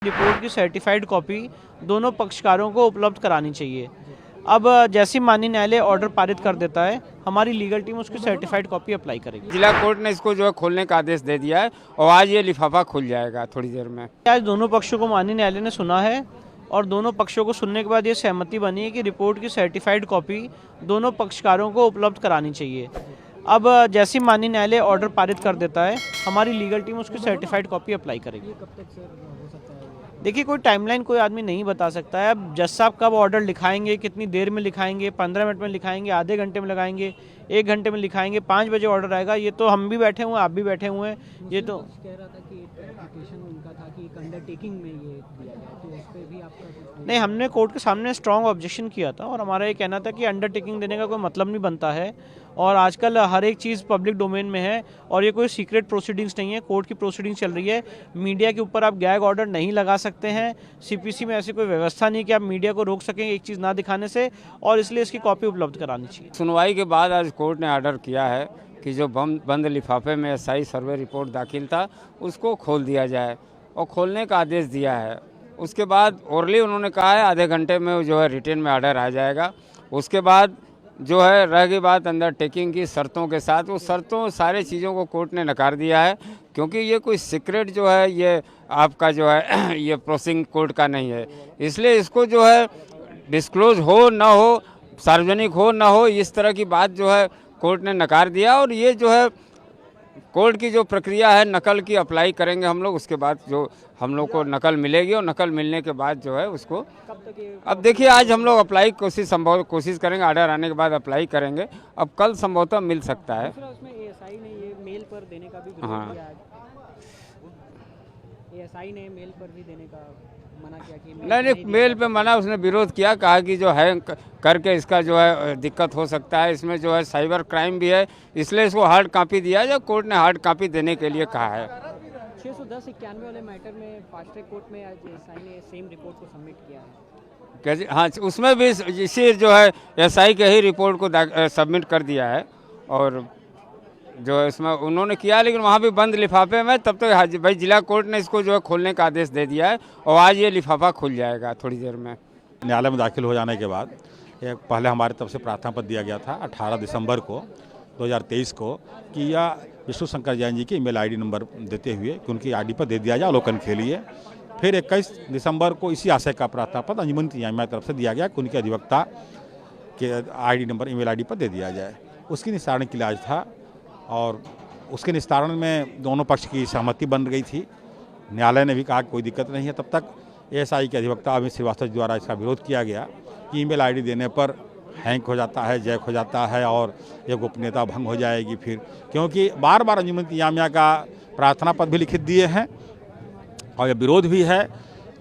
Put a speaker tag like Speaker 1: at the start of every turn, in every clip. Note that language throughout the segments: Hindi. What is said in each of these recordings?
Speaker 1: रिपोर्ट की सर्टिफाइड कॉपी दोनों पक्षकारों को उपलब्ध करानी चाहिए। अब जैसे माननीय न्यायालय ऑर्डर पारित कर देता है, हमारी लीगल टीम उसकी सर्टिफाइड कॉपी अप्लाई करेगी।
Speaker 2: जिला कोर्ट ने इसको जो है खोलने का आदेश दे दिया है और आज ये लिफाफा खुल जाएगा थोड़ी देर में।
Speaker 1: आज दोनों पक्षों को माननीय न्यायालय ने सुना है और दोनों पक्षों को सुनने के बाद ये सहमति बनी है कि रिपोर्ट की सर्टिफाइड कॉपी दोनों पक्षकारों को उपलब्ध करानी चाहिए। अब जैसे माननीय न्यायालय ऑर्डर पारित कर देता है, हमारी लीगल टीम उसकी सर्टिफाइड कॉपी अप्लाई करेगी। देखिए, कोई टाइमलाइन कोई आदमी नहीं बता सकता है। अब जज साहब कब ऑर्डर लिखाएंगे, कितनी देर में लिखाएंगे, 15 मिनट में लिखाएंगे, आधे घंटे में लगाएंगे, 1 घंटे में लिखाएंगे, 5 बजे ऑर्डर आएगा। ये तो हम भी बैठे हुए हैं, आप भी बैठे हुए हैं। ये तो
Speaker 3: कह रहा था कि एप्लीकेशन उनका था कि एक अंडरटेकिंग में ये दिया जाए, तो उस पर भी आपका
Speaker 1: नहीं, हमने कोर्ट के सामने स्ट्रॉन्ग ऑब्जेक्शन किया था और हमारा ये कहना था कि अंडरटेकिंग देने का कोई मतलब नहीं बनता है और आजकल हर एक चीज़ पब्लिक डोमेन में है और ये कोई सीक्रेट प्रोसीडिंग्स नहीं है। कोर्ट की प्रोसीडिंग्स चल रही है। मीडिया के ऊपर आप गैग ऑर्डर नहीं लगा सकते हैं। सीपीसी में ऐसी कोई व्यवस्था नहीं कि आप मीडिया को रोक सकें एक चीज़ ना दिखाने से, और इसलिए इसकी कॉपी उपलब्ध करानी चाहिए।
Speaker 2: सुनवाई के बाद आज कोर्ट ने ऑर्डर किया है कि जो बंद लिफाफे में एसआई सर्वे रिपोर्ट दाखिल था उसको खोल दिया जाए और खोलने का आदेश दिया है। उसके बाद ओरली उन्होंने कहा है आधे घंटे में जो है रिटर्न में ऑर्डर आ जाएगा। उसके बाद जो है रह गई बात अंडरटेकिंग की शर्तों के साथ, वो शर्तों सारे चीज़ों को कोर्ट ने नकार दिया है, क्योंकि ये कोई सीक्रेट जो है ये आपका जो है ये प्रोसिंग कोर्ट का नहीं है। इसलिए इसको जो है डिस्क्लोज हो ना हो, सार्वजनिक हो ना हो, इस तरह की बात जो है कोर्ट ने नकार दिया। और ये जो है कोर्ट की जो प्रक्रिया है नकल की अप्लाई करेंगे हम लोग। उसके बाद जो हम लोग को नकल मिलेगी और नकल मिलने के बाद जो है उसको अब देखिए आज हम लोग अप्लाई कोशिश करेंगे, ऑर्डर आने के बाद अप्लाई करेंगे। अब कल संभवतः मिल सकता है।
Speaker 3: उसमें एएसआई ने ये मेल पर देने का भी
Speaker 2: हाँ।
Speaker 3: विरोध किया है। एएसआई ने मेल पर भी देने का मना किया कि
Speaker 2: नहीं, मेल पे मना उसने विरोध किया, कहा कि जो है करके इसका जो है दिक्कत हो सकता है, इसमें जो है साइबर क्राइम भी है, इसलिए इसको हार्ड कॉपी दिया है। कोर्ट ने हार्ड कॉपी देने के लिए कहा है।
Speaker 3: 610-91 वाले मैटर में फास्ट ट्रैक कोर्ट में आज एएसआई ने सेम रिपोर्ट को सबमिट किया है।
Speaker 2: कैसे? हाँ, उसमें भी इसी जो है एसआई के ही रिपोर्ट को सबमिट कर दिया है और जो है इसमें उन्होंने किया, लेकिन वहाँ भी बंद लिफाफे में। तब तक भाई जिला कोर्ट ने इसको जो है खोलने का आदेश दे दिया है और आज ये लिफाफा खुल जाएगा थोड़ी देर में।
Speaker 4: न्यायालय में दाखिल हो जाने के बाद पहले हमारी तरफ से प्रार्थना पत्र दिया गया था 18 दिसंबर को 2023 को कि यह विष्णु शंकर जैन जी की ईमेल आईडी नंबर देते हुए कि उनकी आईडी पर दे दिया जाए अवलोकन के लिए। फिर 21 दिसंबर को इसी आशय का प्रार्थना पत्र अंजुमन इंतजामिया की तरफ से दिया गया कि उनके अधिवक्ता के आईडी नंबर ईमेल आईडी पर दे दिया जाए। उसकी निस्तारण के लिए आज था और उसके निस्तारण में दोनों पक्ष की सहमति बन गई थी। न्यायालय ने भी कहा कि कोई दिक्कत नहीं है। तब तक एएसआई के अधिवक्ता अमित श्रीवास्तव द्वारा इसका विरोध किया गया कि ईमेल आईडी देने पर हैंक हो जाता है, जैक हो जाता है और ये गोपनीयता भंग हो जाएगी। फिर क्योंकि बार बार अंजुमन इंतजामिया का प्रार्थना पत्र भी लिखित दिए हैं और यह विरोध भी है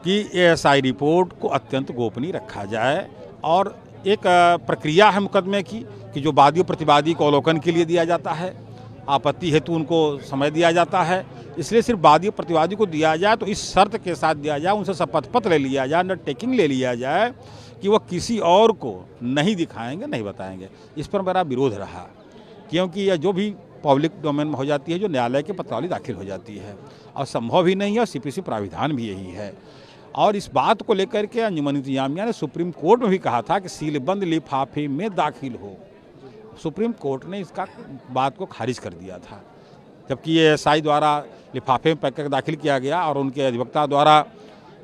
Speaker 4: कि एएसआई रिपोर्ट को अत्यंत गोपनीय रखा जाए। और एक प्रक्रिया है मुकदमे की कि जो वादी और प्रतिवादी को अवलोकन के लिए दिया जाता है, आपत्ति हेतु उनको समय दिया जाता है, इसलिए सिर्फ वादी और प्रतिवादी को दिया जाए तो इस शर्त के साथ दिया जाए, उनसे शपथ पत्र ले लिया जाए, अंडरटेकिंग ले लिया जाए कि वह किसी और को नहीं दिखाएंगे, नहीं बताएंगे। इस पर मेरा विरोध रहा, क्योंकि यह जो भी पब्लिक डोमेन में हो जाती है, जो न्यायालय के पत्रावली दाखिल हो जाती है और संभव ही नहीं है और सीपीसी प्राविधान भी यही है। और इस बात को लेकर के अंजुमन इंतजामिया ने सुप्रीम कोर्ट में भी कहा था कि सीलबंद लिफाफे में दाखिल हो। सुप्रीम कोर्ट ने इसका बात को खारिज कर दिया था, जबकि ये एएसआई द्वारा लिफाफे में पैक करके दाखिल किया गया और उनके अधिवक्ता द्वारा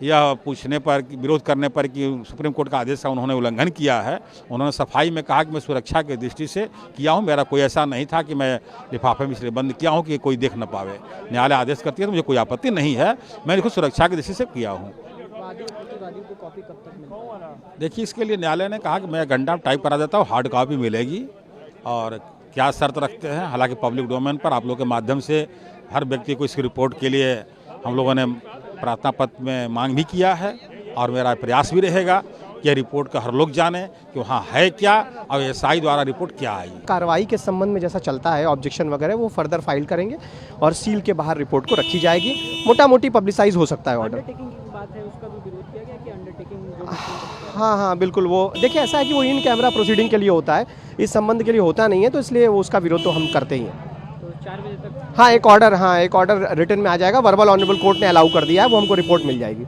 Speaker 4: यह पूछने पर, विरोध करने पर कि सुप्रीम कोर्ट का आदेश का उन्होंने उल्लंघन किया है, उन्होंने सफाई में कहा कि मैं सुरक्षा की दृष्टि से किया हूँ, मेरा कोई ऐसा नहीं था कि मैं लिफाफे में इसलिए बंद किया हूँ कि कोई देख न पावे। न्यायालय आदेश करती है तो मुझे कोई आपत्ति नहीं है, मैं इसको सुरक्षा की दृष्टि से किया हूँ। देखिए, इसके लिए न्यायालय ने कहा कि मैं गंडा टाइप करा देता हूँ, हार्ड कॉपी मिलेगी। और क्या शर्त रखते हैं, हालांकि पब्लिक डोमेन पर आप लोगों के माध्यम से हर व्यक्ति को इसकी रिपोर्ट के लिए हम लोगों ने प्रार्थना पत्र में मांग भी किया है और मेरा प्रयास भी रहेगा कि रिपोर्ट का हर लोग जाने कि वहाँ है क्या और एएसआई द्वारा रिपोर्ट क्या आई।
Speaker 5: कार्रवाई के संबंध में जैसा चलता है ऑब्जेक्शन वगैरह वो फर्दर फाइल करेंगे और सील के बाहर रिपोर्ट को रखी जाएगी। मोटा मोटी पब्लिसाइज हो सकता है ऑर्डर।
Speaker 3: अंडरटेकिंग की बात है, उसका भी विरोध किया गया कि अंडरटेकिंग
Speaker 5: हाँ, बिल्कुल। वो देखिए, ऐसा है कि वो इन कैमरा प्रोसीडिंग के लिए होता है, इस संबंध के लिए होता नहीं है, तो इसलिए वो उसका विरोध तो हम करते ही हैं।
Speaker 3: तो 4 बजे तक
Speaker 5: हाँ, एक ऑर्डर रिटर्न में आ जाएगा। वर्बल ऑनरेबल कोर्ट ने अलाउ कर दिया है, वो हमको रिपोर्ट मिल जाएगी।